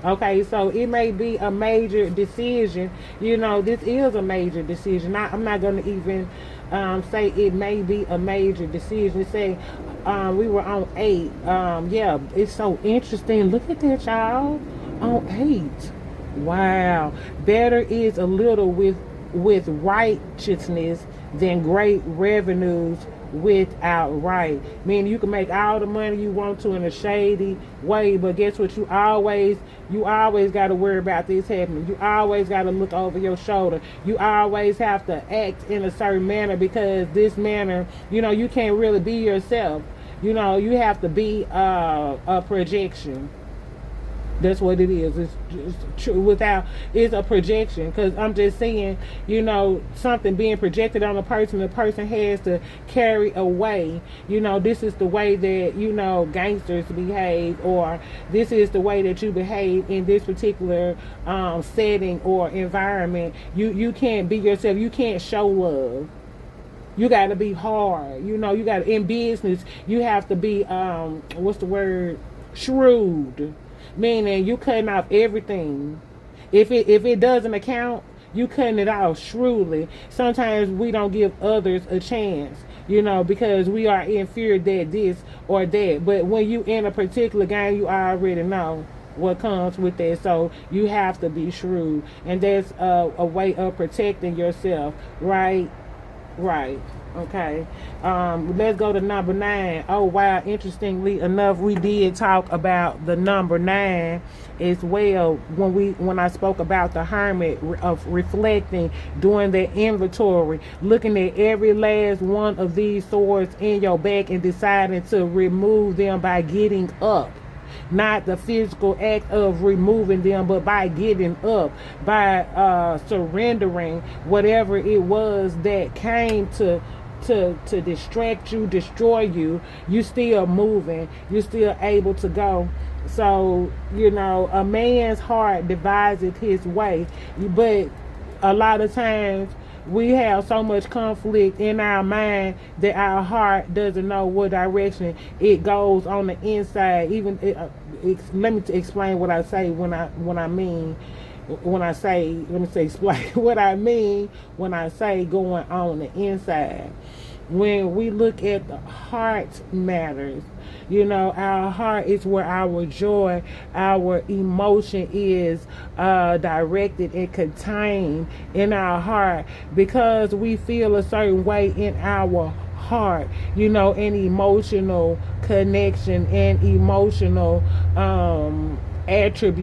Okay, so it may be a major decision. This is a major decision. I'm not going to even say it may be a major decision. Say we were on 8. Yeah, it's so interesting. Look at that, y'all. On 8. Wow. Better is a little with righteousness than great revenues without right. Meaning you can make all the money you want to in a shady way, but guess what? You always got to worry about this happening. You always got to look over your shoulder. You always have to act in a certain manner, because this manner, you can't really be yourself. You have to be a projection. That's what it is. It's true. It's a projection, because I'm just saying, something being projected on a person, the person has to carry away. This is the way that gangsters behave, or this is the way that you behave in this particular setting or environment. You can't be yourself. You can't show love. You got to be hard. You got in business. You have to be what's the word? Shrewd. Meaning you cutting off everything. If it doesn't account, you cutting it off shrewdly. Sometimes we don't give others a chance, because we are in fear that this or that. But when you in a particular game, you already know what comes with that. So you have to be shrewd, and that's a way of protecting yourself. Right. Okay. Let's go to number 9. Oh wow, interestingly enough, we did talk about the number 9 as well when I spoke about the hermit of reflecting, doing the inventory, looking at every last one of these swords in your back and deciding to remove them by getting up. Not the physical act of removing them, but by getting up, by surrendering whatever it was that came to distract you, destroy you. You still moving, you're still able to go. So a man's heart deviseth his way, but a lot of times we have so much conflict in our mind that our heart doesn't know what direction it goes on the inside. Let me explain what I say explain what I mean when I say going on the inside. When we look at the heart matters, our heart is where our joy, our emotion is directed and contained in our heart, because we feel a certain way in our heart, an emotional connection and emotional attribute.